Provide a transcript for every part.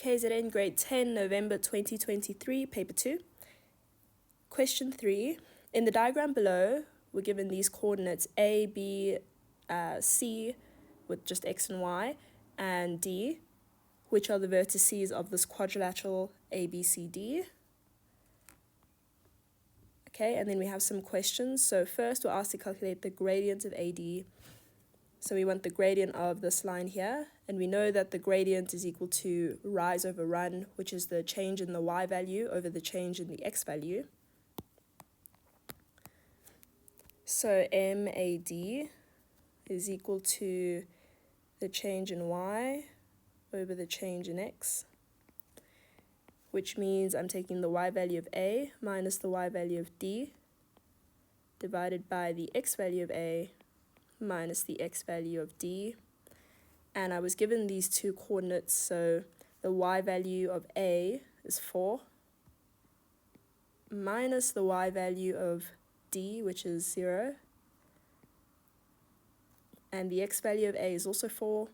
KZN Grade 10, November 2023, Paper 2. Question 3. In the diagram below, we're given these coordinates A, B, C, with just X and Y, and D, which are the vertices of this quadrilateral ABCD. Okay, and then we have some questions. So first we're asked to calculate the gradient of AD. So we want the gradient of this line here, and we know that the gradient is equal to rise over run, which is the change in the y value over the change in the x value. So MAD is equal to the change in y over the change in x, which means I'm taking the y value of A minus the y value of D divided by the x value of A minus the x value of D, and I was given these two coordinates, so the y value of A is 4 minus the y value of D, which is 0, and the x value of A is also 4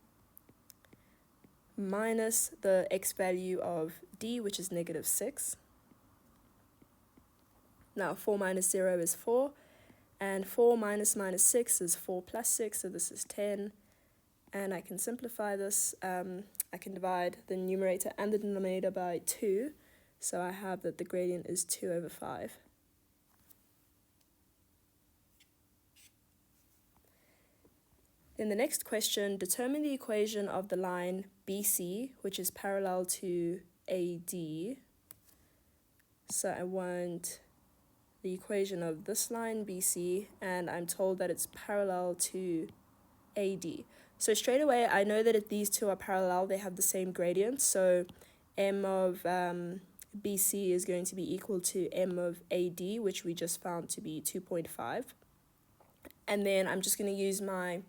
minus the x value of D, which is negative 6. Now 4 minus 0 is 4, and 4 minus 6 is 4 plus 6, so this is 10. And I can simplify this. I can divide the numerator and the denominator by 2. So I have that the gradient is 2 over 5. In the next question, determine the equation of the line BC, which is parallel to AD. So I want the equation of this line BC, and I'm told that it's parallel to AD. So straight away I know that if these two are parallel, they have the same gradient, so m of BC is going to be equal to m of AD, which we just found to be 2.5. And then I'm just going to use my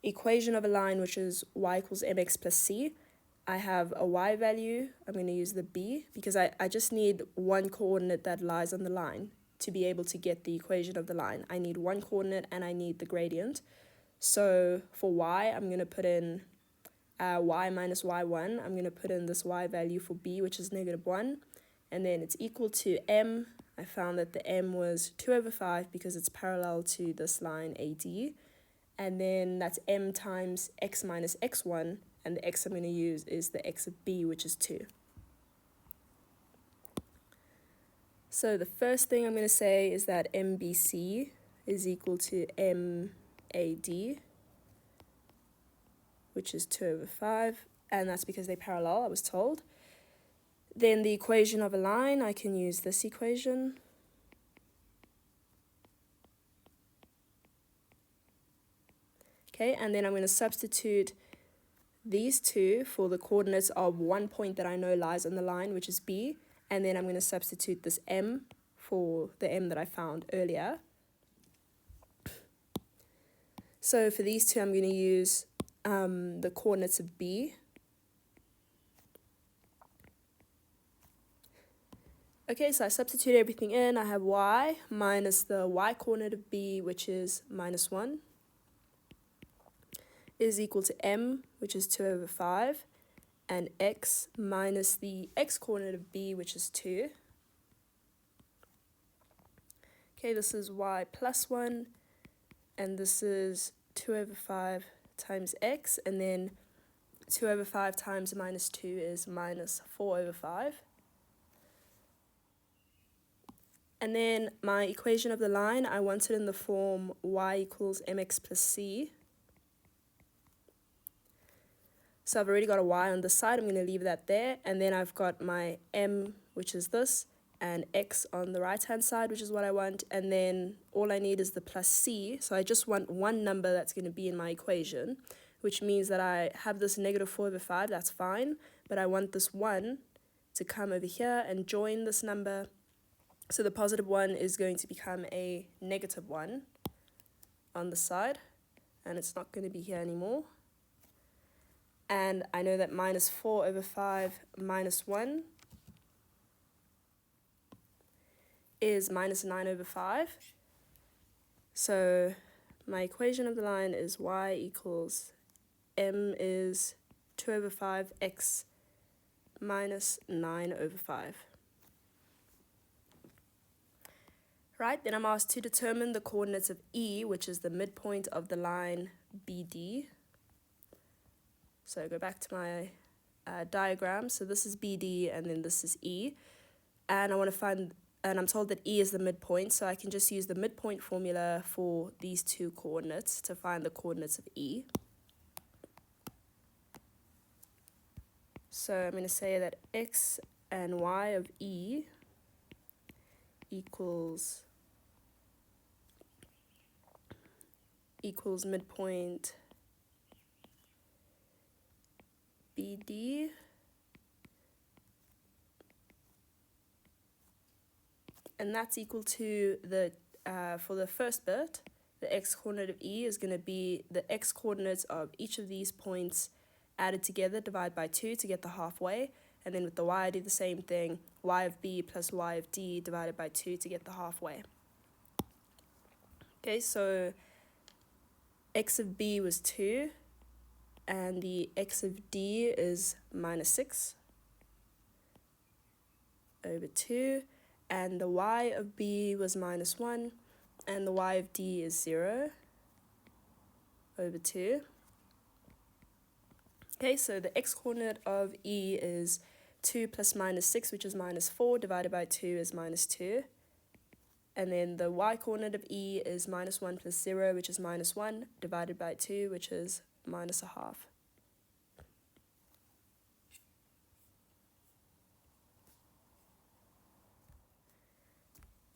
equation of a line, which is y equals mx plus c. I have a y value, I'm going to use the b, because I just need one coordinate that lies on the line to be able to get the equation of the line. I need one coordinate and I need the gradient. So for y, I'm going to put in y minus y1. I'm going to put in this y value for b, which is negative 1. And then it's equal to m. I found that the m was 2 over 5 because it's parallel to this line AD. And then that's m times x minus x1. And the x I'm going to use is the x of b, which is 2. So the first thing I'm going to say is that MBC is equal to MAD, which is 2 over 5, and that's because they parallel, I was told. Then the equation of a line, I can use this equation. Okay, and then I'm going to substitute these two for the coordinates of one point that I know lies on the line, which is B, and then I'm going to substitute this M for the M that I found earlier. So for these two, I'm going to use the coordinates of B. Okay, so I substitute everything in. I have y minus the y coordinate of B, which is minus 1, is equal to m, which is 2 over 5, and x minus the x coordinate of b, which is 2. Okay, this is y plus 1, and this is 2 over 5 times x, and then 2 over 5 times minus 2 is minus 4 over 5. And then my equation of the line, I want it in the form y equals mx plus c. So I've already got a y on this side, I'm going to leave that there, and then I've got my m, which is this, and x on the right-hand side, which is what I want, and then all I need is the plus c, so I just want one number that's going to be in my equation, which means that I have this negative 4 over 5, that's fine, but I want this 1 to come over here and join this number, so the positive 1 is going to become a negative 1 on the side, and it's not going to be here anymore. And I know that minus 4 over 5 minus 1 is minus 9 over 5. So my equation of the line is y equals m is 2 over 5 x minus 9 over 5. Right, then I'm asked to determine the coordinates of E, which is the midpoint of the line BD. So go back to my diagram. So this is BD and then this is E. And I want to find, and I'm told that E is the midpoint, so I can just use the midpoint formula for these two coordinates to find the coordinates of E. So I'm going to say that X and Y of E equals midpoint BD and that's equal to the for the first bit, the x coordinate of E is going to be the x coordinates of each of these points added together, divide by 2 to get the halfway, and then with the y I do the same thing, y of B plus y of D divided by 2 to get the halfway. Okay, so x of B was 2, and the x of D is minus 6 over 2, and the y of B was minus 1, and the y of D is 0 over 2. Okay, so the x coordinate of E is 2 plus minus 6, which is minus 4, divided by 2 is minus 2. And then the y coordinate of E is minus 1 plus 0, which is minus 1, divided by 2, which is minus a half.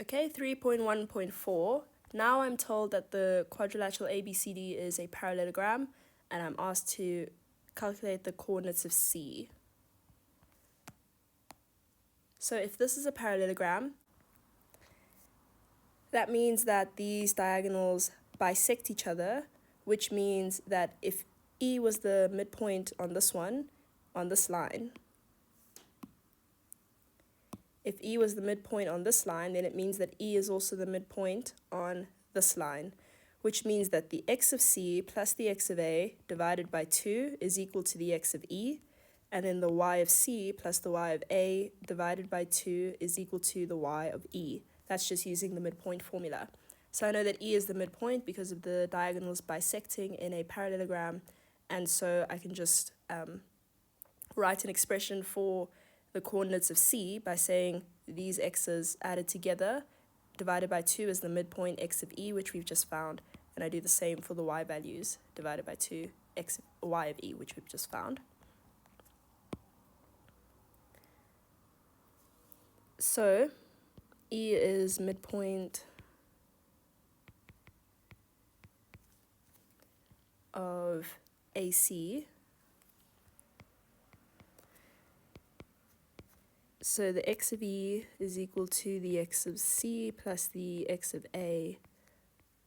Okay, 3.1.4. Now I'm told that the quadrilateral ABCD is a parallelogram, and I'm asked to calculate the coordinates of C. So if this is a parallelogram, that means that these diagonals bisect each other, which means that if E was the midpoint on this one, on this line, if E was the midpoint on this line, then it means that E is also the midpoint on this line, which means that the x of C plus the x of A divided by 2 is equal to the x of E, and then the y of C plus the y of A divided by 2 is equal to the y of E. That's just using the midpoint formula. So I know that E is the midpoint because of the diagonals bisecting in a parallelogram, and so I can just write an expression for the coordinates of C by saying these x's added together divided by 2 is the midpoint x of E, which we've just found, and I do the same for the y values divided by 2 y of E, which we've just found. So E is midpoint of AC. So the x of E is equal to the x of C plus the x of A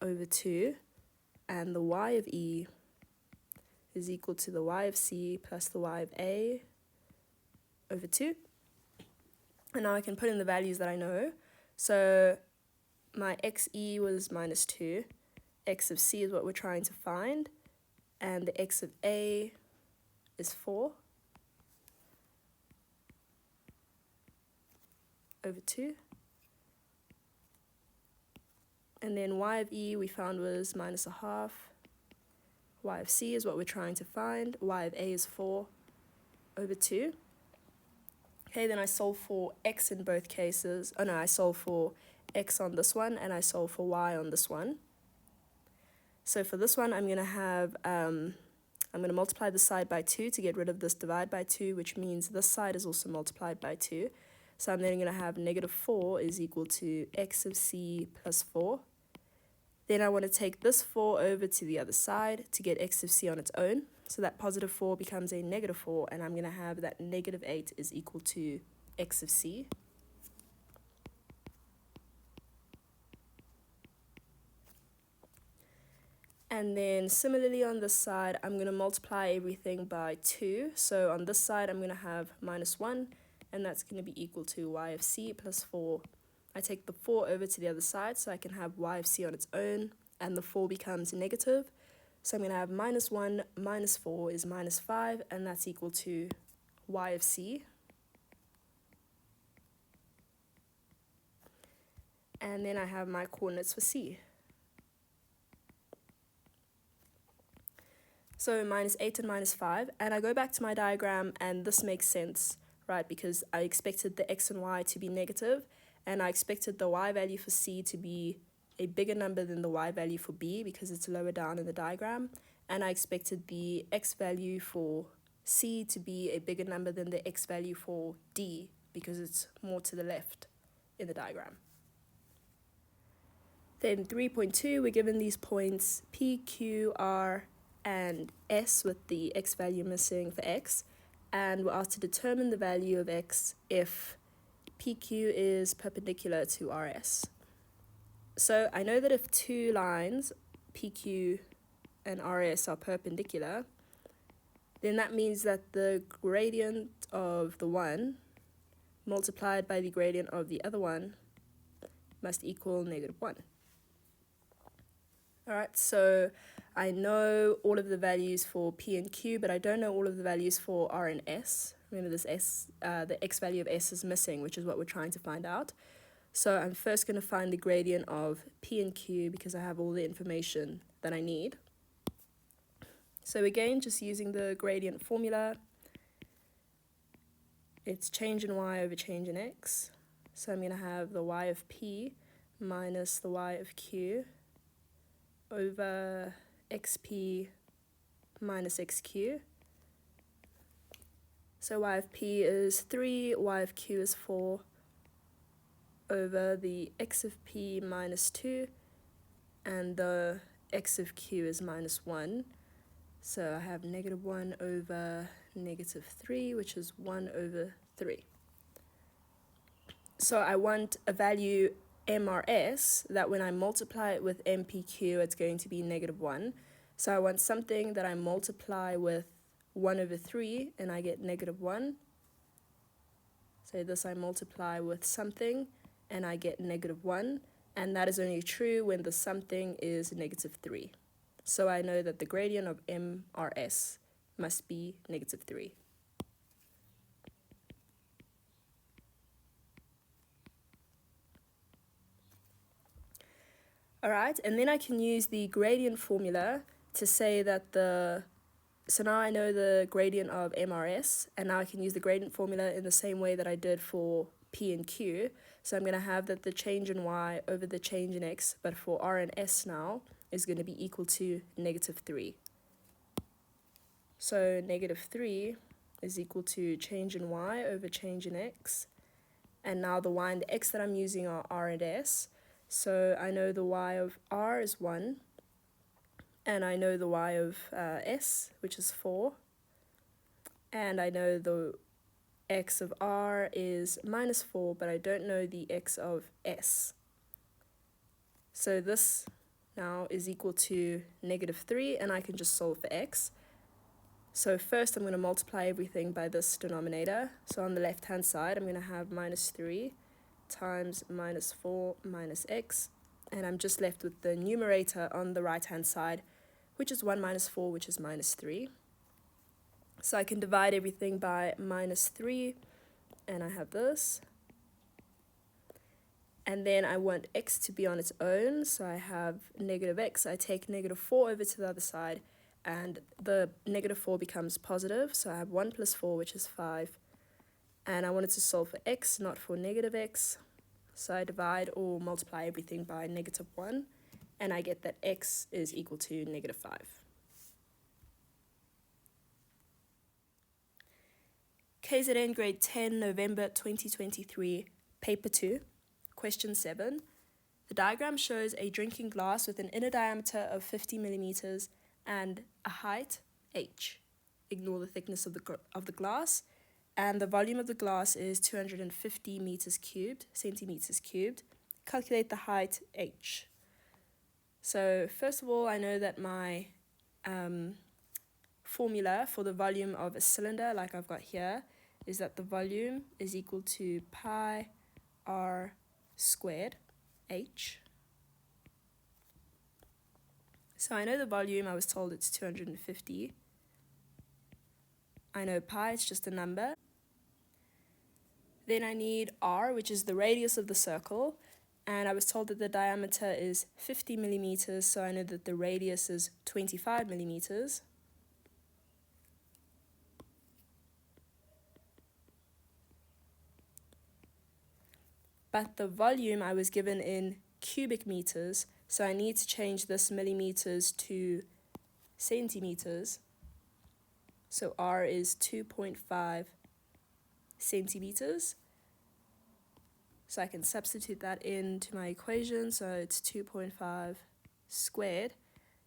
over 2, and the y of E is equal to the y of C plus the y of A over 2. And now I can put in the values that I know. So my xe was minus 2, x of C is what we're trying to find, and the x of A is 4 over 2. And then y of E we found was minus a half. Y of C is what we're trying to find. Y of A is 4 over 2. Okay, then I solve for x in both cases. Oh no, I solve for x on this one and I solve for y on this one. So for this one, I'm going to have, I'm going to multiply this side by 2 to get rid of this divide by 2, which means this side is also multiplied by 2. So I'm then going to have negative 4 is equal to x of C plus 4. Then I want to take this 4 over to the other side to get x of C on its own. So that positive 4 becomes a negative 4, and I'm going to have that negative 8 is equal to x of C. And then similarly on this side, I'm going to multiply everything by 2. So on this side, I'm going to have minus 1, and that's going to be equal to y of C plus 4. I take the 4 over to the other side, so I can have y of C on its own, and the 4 becomes negative. So I'm going to have minus 1 minus 4 is minus 5, and that's equal to y of C. And then I have my coordinates for C. So -8 and -5, and I go back to my diagram, and this makes sense, right? Because I expected the x and y to be negative, and I expected the y value for C to be a bigger number than the y value for B because it's lower down in the diagram, and I expected the x value for C to be a bigger number than the x value for D because it's more to the left in the diagram. Then 3.2, we're given these points P, Q, R, and S with the x value missing for x, and we're asked to determine the value of x if PQ is perpendicular to RS. So I know that if two lines, PQ and RS, are perpendicular, then that means that the gradient of the one multiplied by the gradient of the other one must equal -1. Alright, so I know all of the values for P and Q, but I don't know all of the values for R and S. Remember this S, the x value of S is missing, which is what we're trying to find out. So I'm first going to find the gradient of P and Q because I have all the information that I need. So again, just using the gradient formula, it's change in y over change in x. So I'm going to have the y of P minus the y of Q over xp minus xq. So y of P is 3, y of Q is 4, over the x of P minus 2, and the x of Q is -1. So I have -1 over -3, which is 1 over 3. So I want a value MRS that when I multiply it with MPQ, it's going to be -1. So I want something that I multiply with 1 over 3, and I get -1. So this I multiply with something, and I get -1. And that is only true when the something is -3. So I know that the gradient of MRS must be -3. Alright, and then I can use the gradient formula to say that so now I know the gradient of MRS, and now I can use the gradient formula in the same way that I did for P and Q. So I'm going to have that the change in y over the change in x, but for R and S now, is going to be equal to -3. So -3 is equal to change in y over change in x. And now the y and the x that I'm using are R and S. So I know the y of R is 1. And I know the y of S, which is 4. And I know the x of R is -4, but I don't know the x of S. So this now is equal to -3, and I can just solve for x. So first I'm going to multiply everything by this denominator. So on the left-hand side, I'm going to have -3 times -4 minus x. And I'm just left with the numerator on the right-hand side, which is 1 minus 4, which is -3. So I can divide everything by -3, and I have this. And then I want x to be on its own, so I have -x. I take -4 over to the other side, and the -4 becomes positive, so I have 1 plus 4, which is 5. And I wanted to solve for x, not for -x. So I divide or multiply everything by -1, and I get that x is equal to -5. KZN Grade 10, November 2023, Paper 2, Question 7. The diagram shows a drinking glass with an inner diameter of 50 millimeters and a height h. Ignore the thickness of the glass. And the volume of the glass is 250 centimeters cubed. Calculate the height h. So first of all, I know that my formula for the volume of a cylinder, like I've got here, is that the volume is equal to pi r squared h. So I know the volume, I was told it's 250. I know pi, it's just a number. Then I need r, which is the radius of the circle, And I was told that the diameter is 50 millimeters, so I know that the radius is 25 millimeters. But the volume I was given in cubic meters, so I need to change this millimeters to centimeters. So R is 2.5 centimeters. So I can substitute that into my equation, so it's 2.5 squared,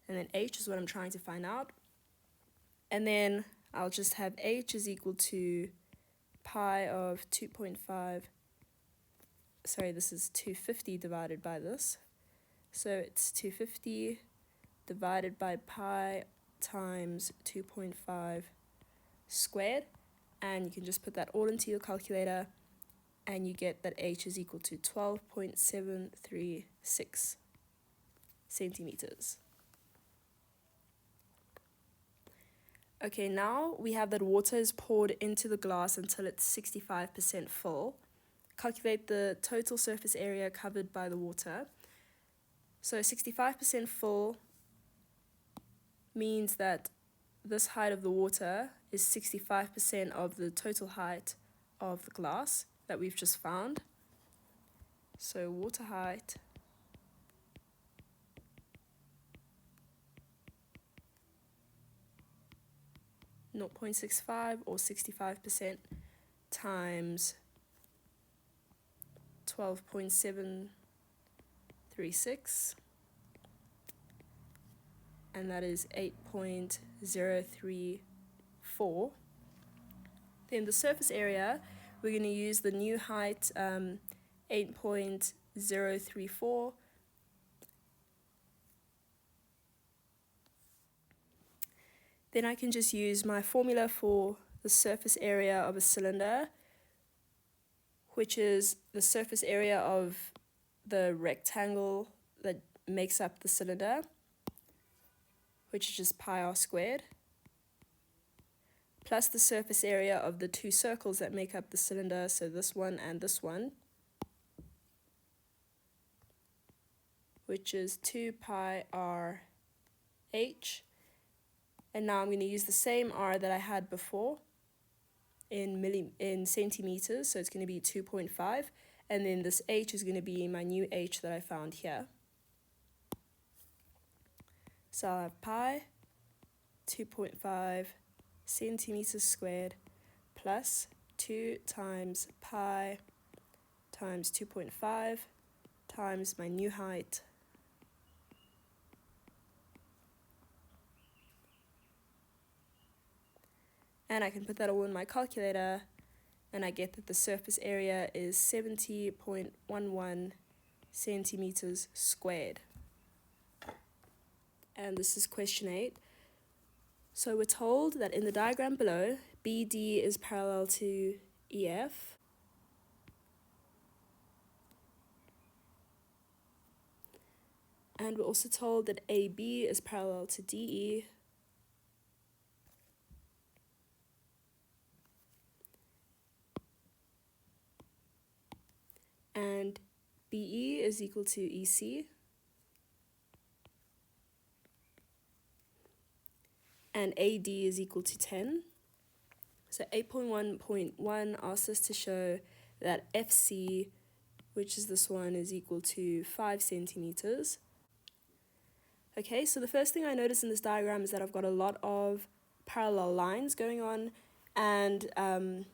and then H is what I'm trying to find out. And then I'll just have H is equal to pi of 2.5, sorry, this is 250 divided by this. So it's 250 divided by pi times 2.5 squared, and you can just put that all into your calculator, and you get that H is equal to 12.736 centimeters. Okay, now we have that water is poured into the glass until it's 65% full. Calculate the total surface area covered by the water. So 65% full means that this height of the water is 65% of the total height of the glass that we've just found. So water height (0.65) or 65% times 12.736, and that is 8.034. Then the surface area, we're going to use the new height, 8.034. Then I can just use my formula for the surface area of a cylinder, which is the surface area of the rectangle that makes up the cylinder, which is just pi r squared, plus the surface area of the two circles that make up the cylinder, so this one and this one, which is 2 pi r h. And now I'm going to use the same r that I had before in centimeters, so it's going to be 2.5, and then this h is going to be my new h that I found here. So I'll have pi 2.5 centimeters squared plus 2 times pi times 2.5 times my new height, and I can put that all in my calculator, and I get that the surface area is 70.11 centimeters squared. And this is question 8. So we're told that in the diagram below, BD is parallel to EF. And we're also told that AB is parallel to DE. And BE is equal to EC. And AD is equal to 10. So 8.1.1 asks us to show that FC, which is this one, is equal to 5 centimeters. Okay, so the first thing I notice in this diagram is that I've got a lot of parallel lines going on, and I'm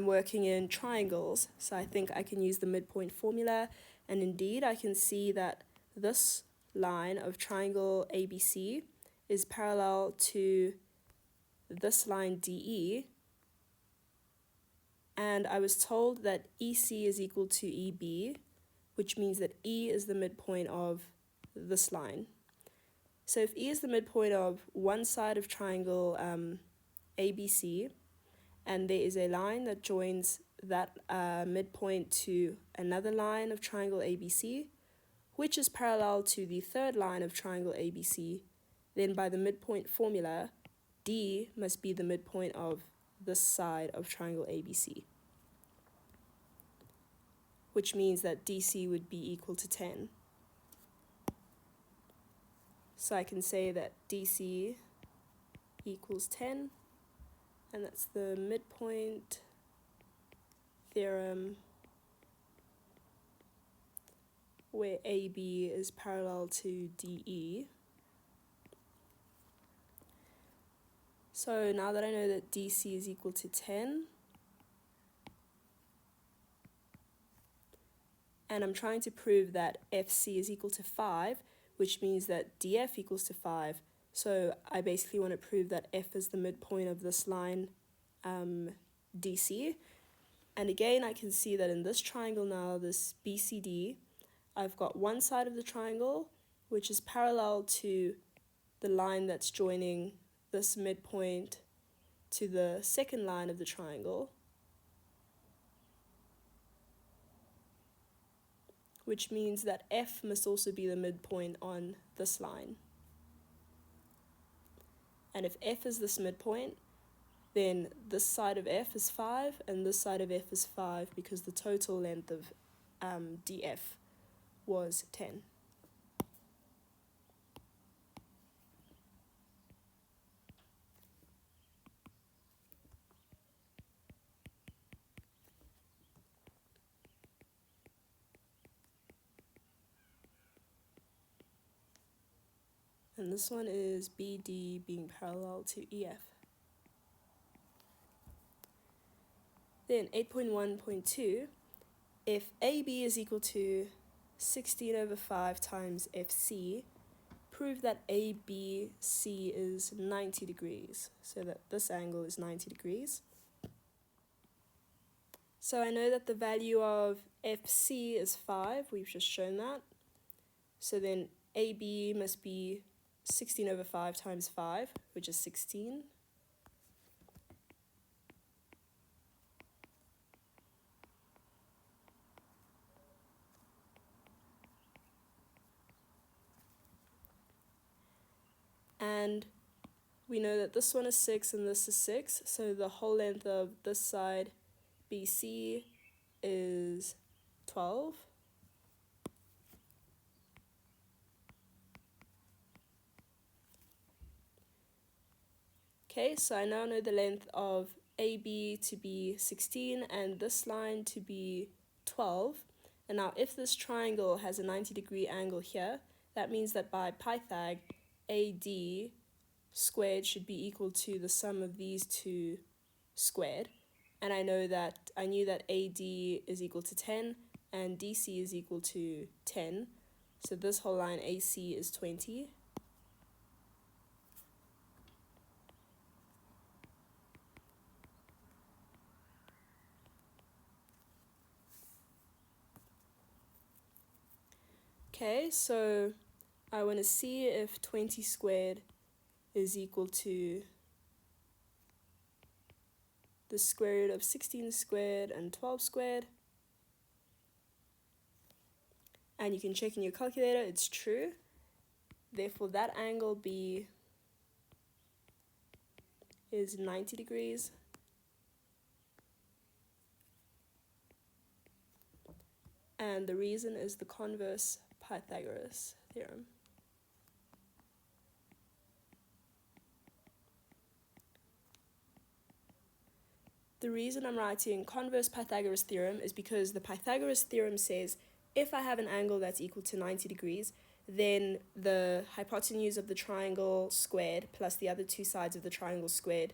working in triangles, so I think I can use the midpoint formula, and indeed I can see that this line of triangle ABC is parallel to this line DE, and I was told that EC is equal to EB, which means that E is the midpoint of this line. So if E is the midpoint of one side of triangle ABC, and there is a line that joins that midpoint to another line of triangle ABC, which is parallel to the third line of triangle ABC, then by the midpoint formula, D must be the midpoint of this side of triangle ABC, which means that DC would be equal to 10. So I can say that DC equals 10, and that's the midpoint theorem where AB is parallel to DE. So now that I know that DC is equal to 10, and I'm trying to prove that FC is equal to 5, which means that DF equals to 5. So I basically want to prove that F is the midpoint of this line DC. And again, I can see that in this triangle now, this BCD, I've got one side of the triangle, which is parallel to the line that's joining this midpoint to the second line of the triangle, which means that F must also be the midpoint on this line. And if F is this midpoint, then this side of F is 5, and this side of F is 5, because the total length of DF was 10. And this one is BD being parallel to EF. Then 8.1.2, if AB is equal to 16 over 5 times FC, prove that ABC is 90 degrees, so that this angle is 90 degrees. So I know that the value of FC is 5, we've just shown that. So then AB must be 16 over 5 times 5, which is 16. And we know that this one is 6 and this is 6, so the whole length of this side, BC, is 12. Okay, so I now know the length of AB to be 16 and this line to be 12. And now if this triangle has a 90-degree angle here, that means that by Pythag, AD squared should be equal to the sum of these two squared. And I knew that AD is equal to 10 and DC is equal to 10. So this whole line AC is 20. Okay, so I want to see if 20 squared is equal to the square root of 16 squared and 12 squared. And you can check in your calculator, it's true. Therefore, that angle B is 90 degrees. And the reason is the converse Pythagoras theorem. The reason I'm writing converse Pythagoras theorem is because the Pythagoras theorem says if I have an angle that's equal to 90 degrees, then the hypotenuse of the triangle squared plus the other two sides of the triangle squared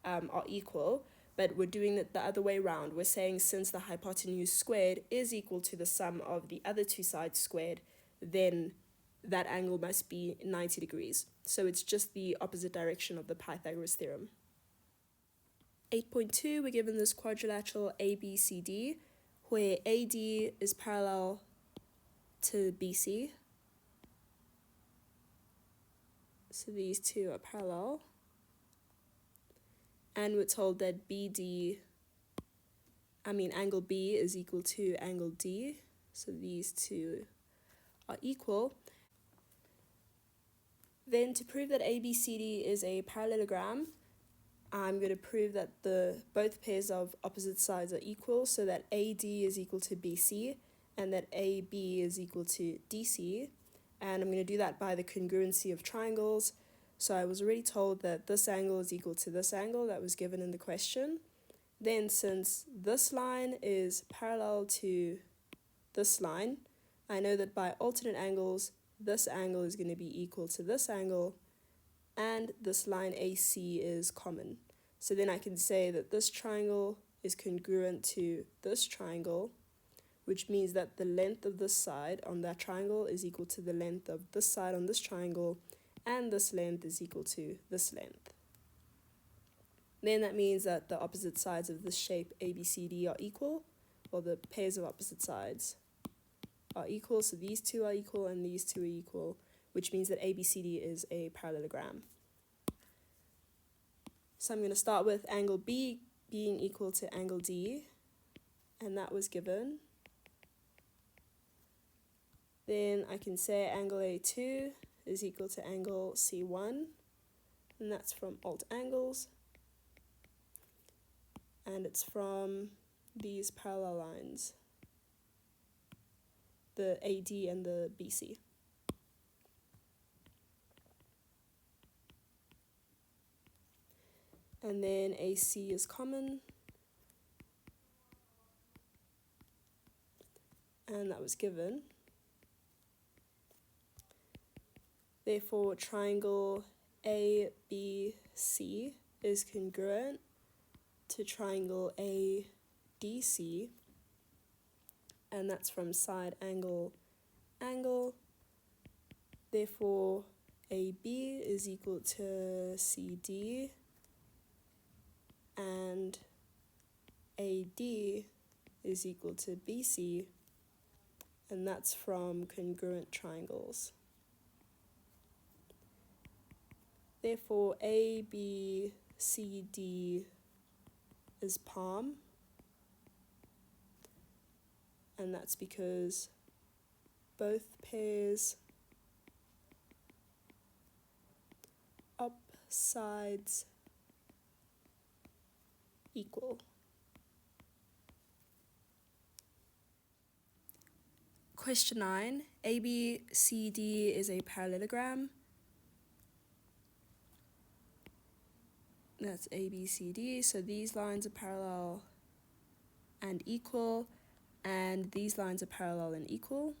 are equal. But we're doing it the other way around. We're saying since the hypotenuse squared is equal to the sum of the other two sides squared, then that angle must be 90 degrees. So it's just the opposite direction of the Pythagoras theorem. 8.2, we're given this quadrilateral ABCD, where AD is parallel to BC. So these two are parallel. And we're told that angle B is equal to angle D. So these two are equal. Then to prove that ABCD is a parallelogram, I'm going to prove that both pairs of opposite sides are equal, so that AD is equal to BC and that AB is equal to DC. And I'm going to do that by the congruency of triangles. So I was already told that this angle is equal to this angle that was given in the question. Then since this line is parallel to this line, I know that by alternate angles, this angle is going to be equal to this angle, and this line AC is common. So then I can say that this triangle is congruent to this triangle, which means that the length of this side on that triangle is equal to the length of this side on this triangle, and this length is equal to this length. Then that means that the opposite sides of this shape ABCD are equal, or the pairs of opposite sides are equal, so these two are equal and these two are equal, which means that ABCD is a parallelogram. So I'm going to start with angle B being equal to angle D, and that was given. Then I can say angle A2 is equal to angle C1, and that's from alt angles, and it's from these parallel lines, the AD and the BC. And then AC is common, and that was given. Therefore, triangle ABC is congruent to triangle ADC, and that's from side angle angle. Therefore, AB is equal to CD, and AD is equal to BC, and that's from congruent triangles. Therefore, ABCD is palm, and that's because both pairs op sides equal. Question 9. ABCD is a parallelogram. That's ABCD, so these lines are parallel and equal, and these lines are parallel and equal.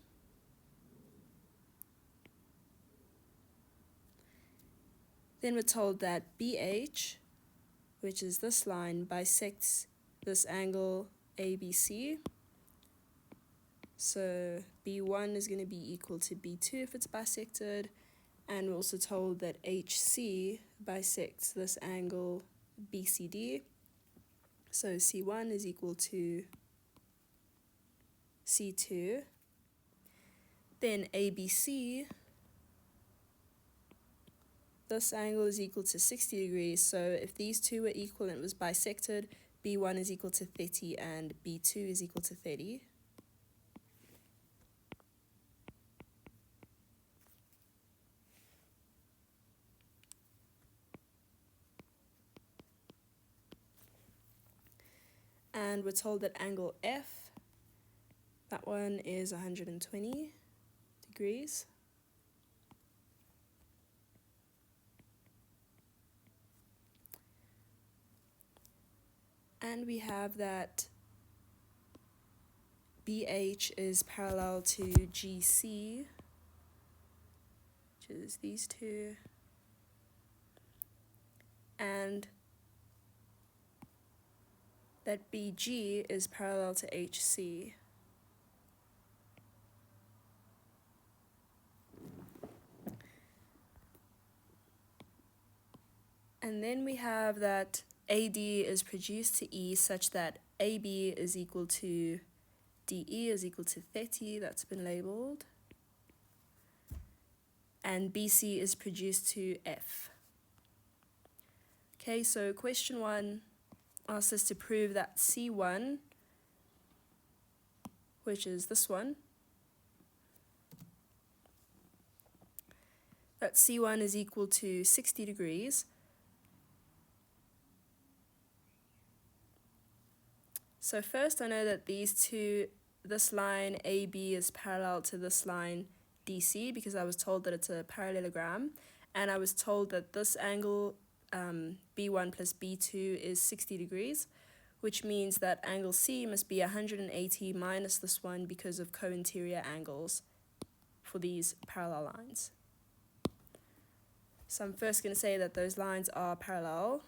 Then we're told that BH, which is this line, bisects this angle ABC. So B1 is going to be equal to B2 if it's bisected, and we're also told that HC bisects this angle BCD. So C1 is equal to C2. Then ABC, this angle is equal to 60 degrees. So if these two were equal and it was bisected, B1 is equal to 30 and B2 is equal to 30. And we're told that angle F, that one is 120 degrees. And we have that BH is parallel to GC, which is these two. And that BG is parallel to HC. And then we have that AD is produced to E such that AB is equal to DE is equal to 30, that's been labeled. And BC is produced to F. Okay, so question 1 asks us to prove that C1, which is this one, that C1 is equal to 60 degrees. So first I know that this line AB is parallel to this line DC because I was told that it's a parallelogram, and I was told that this angle B1 plus B2 is 60 degrees, which means that angle C must be 180 minus this one because of co-interior angles for these parallel lines. So I'm first going to say that those lines are parallel.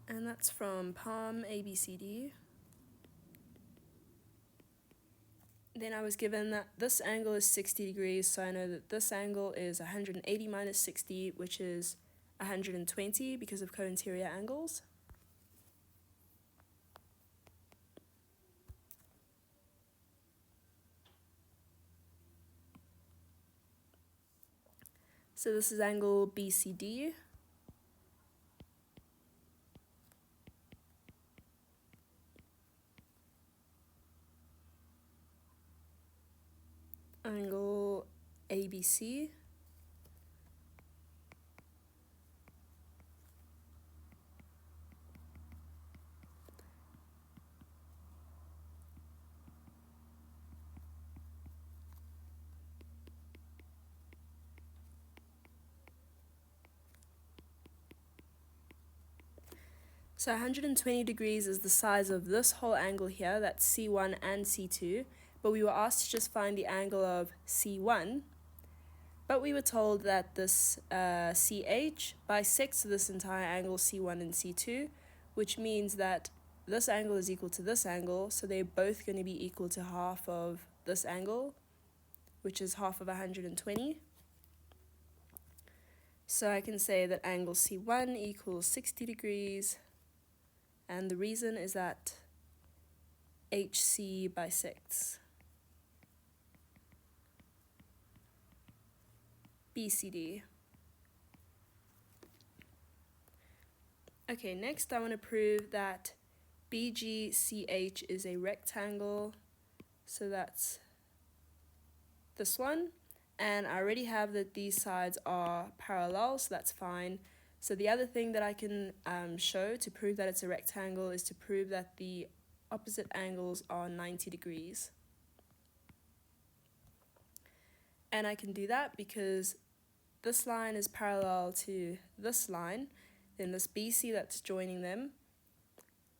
And that's from Palm ABCD. Then I was given that this angle is 60 degrees, so I know that this angle is 180 minus 60, which is 120 because of co-interior angles. So this is angle BCD. Angle ABC. So 120 degrees is the size of this whole angle here, that's C1 and C2, but we were asked to just find the angle of C1, but we were told that this CH bisects this entire angle C1 and C2, which means that this angle is equal to this angle, so they're both going to be equal to half of this angle, which is half of 120. So I can say that angle C1 equals 60 degrees, and the reason is that HC bisects BCD. Okay, next I want to prove that BGCH is a rectangle, so that's this one, and I already have that these sides are parallel, so that's fine. So the other thing that I can show to prove that it's a rectangle is to prove that the opposite angles are 90 degrees. And I can do that because this line is parallel to this line, then this BC that's joining them.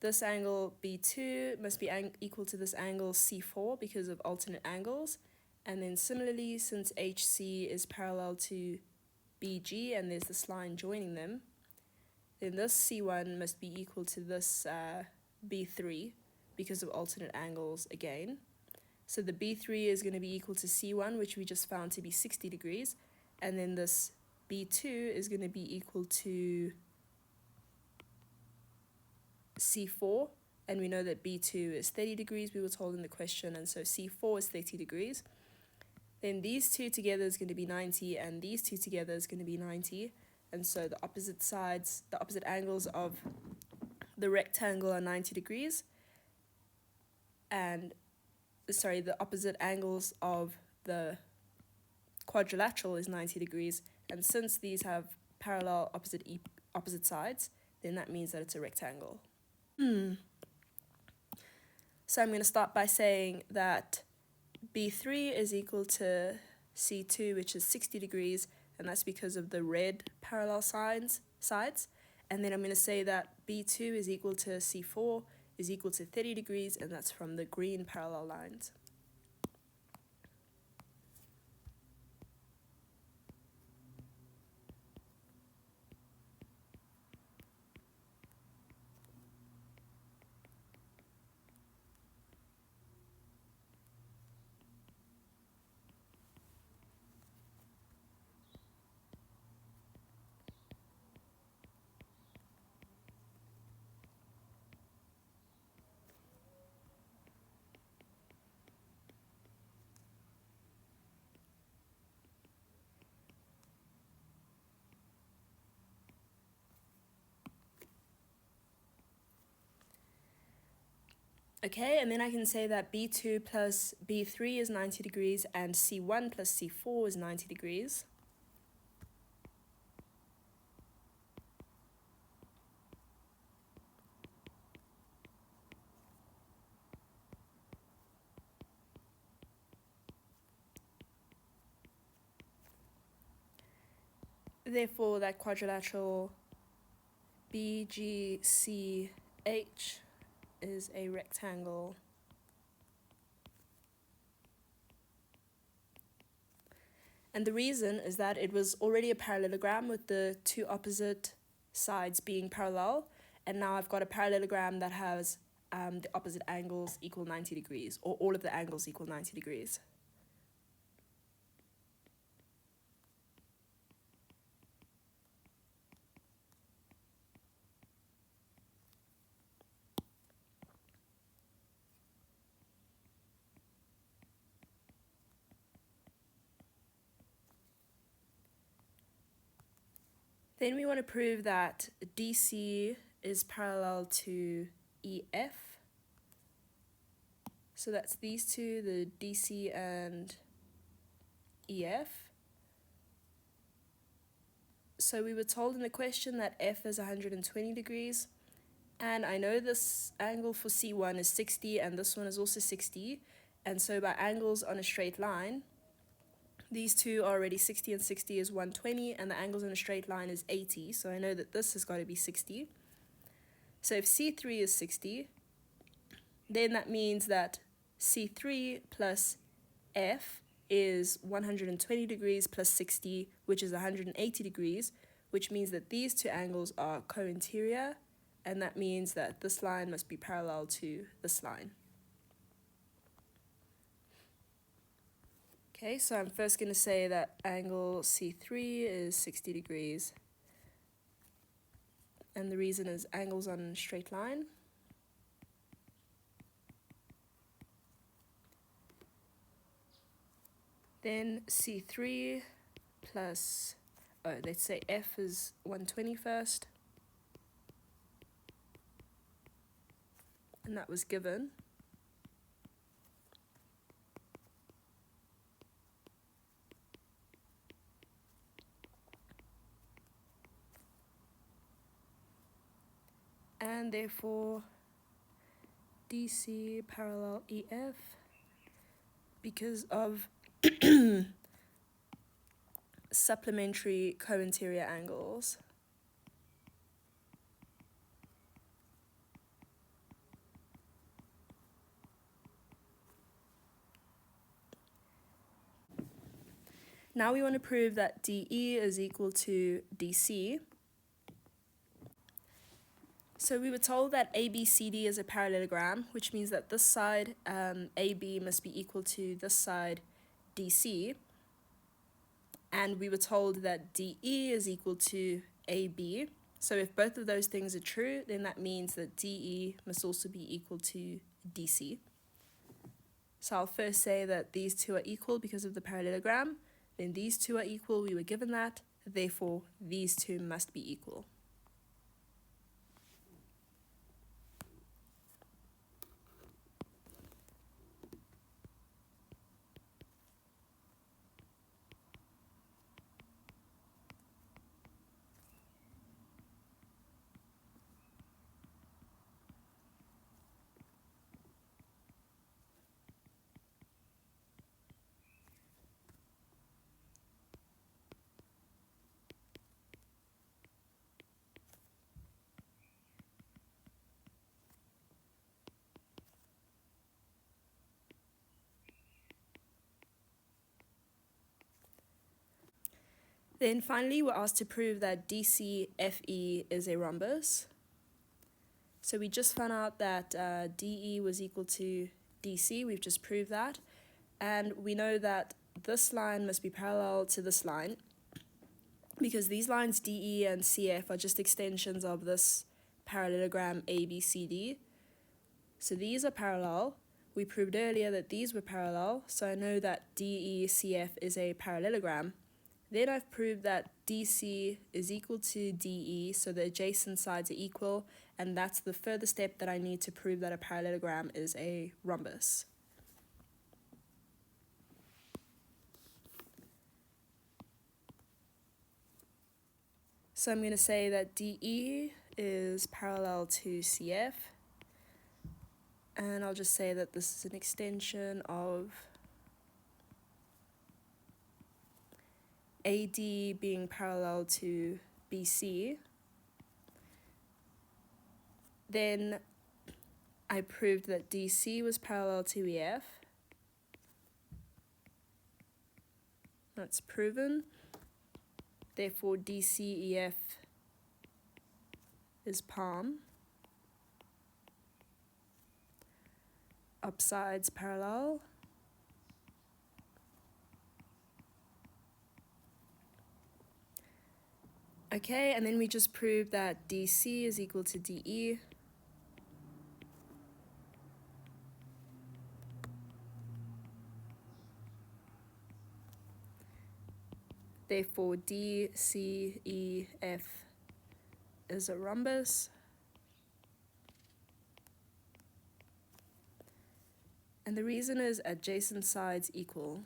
This angle B2 must be equal to this angle C4 because of alternate angles. And then similarly, since HC is parallel to BG and there's this line joining them, then this C1 must be equal to this B3 because of alternate angles again. So the B3 is going to be equal to C1, which we just found to be 60 degrees. And then this B2 is going to be equal to C4. And we know that B2 is 30 degrees, we were told in the question. And so C4 is 30 degrees. Then these two together is going to be 90, and these two together is going to be 90. And so the opposite sides, the opposite angles of the rectangle are 90 degrees. And sorry, the opposite angles of the quadrilateral is 90 degrees, and since these have parallel opposite sides, then that means that it's a rectangle. So I'm going to start by saying that B3 is equal to C2, which is 60 degrees, and that's because of the red parallel sides. And then I'm going to say that B2 is equal to C4 is equal to 30 degrees, and that's from the green parallel lines. Okay, and then I can say that B2 plus B3 is 90 degrees and C1 plus C4 is 90 degrees. Therefore, that quadrilateral BGCH is a rectangle. And the reason is that it was already a parallelogram with the two opposite sides being parallel, and now I've got a parallelogram that has the opposite angles equal 90 degrees, or all of the angles equal 90 degrees. Then we want to prove that DC is parallel to EF. So that's these two, the DC and EF. So we were told in the question that F is 120 degrees. And I know this angle for C1 is 60 and this one is also 60. And so by angles on a straight line, these two are already 60 and 60 is 120, and the angles on a straight line is 80. So I know that this has got to be 60. So if C3 is 60, then that means that C3 plus F is 120 degrees plus 60, which is 180 degrees, which means that these two angles are co-interior, and that means that this line must be parallel to this line. Okay, so I'm first going to say that angle C3 is 60 degrees. And the reason is angles on a straight line. Then C3 plus, let's say F is 120 first. And that was given. And therefore, DC parallel EF because of supplementary co-interior angles. Now we want to prove that DE is equal to DC. So we were told that ABCD is a parallelogram, which means that this side AB must be equal to this side DC. And we were told that DE is equal to AB. So if both of those things are true, then that means that DE must also be equal to DC. So I'll first say that these two are equal because of the parallelogram. Then these two are equal, we were given that. Therefore, these two must be equal. Then finally, we're asked to prove that DCFE is a rhombus. So we just found out that DE was equal to DC. We've just proved that. And we know that this line must be parallel to this line because these lines DE and CF are just extensions of this parallelogram ABCD. So these are parallel. We proved earlier that these were parallel, so I know that DECF is a parallelogram. Then I've proved that DC is equal to DE, so the adjacent sides are equal, and that's the further step that I need to prove that a parallelogram is a rhombus. So I'm going to say that DE is parallel to CF, and I'll just say that this is an extension of AD being parallel to BC. Then I proved that DC was parallel to EF. That's proven. Therefore, DCEF is palm. Upsides parallel. Okay, and then we just proved that DC is equal to DE. Therefore, DCEF is a rhombus. And the reason is adjacent sides equal.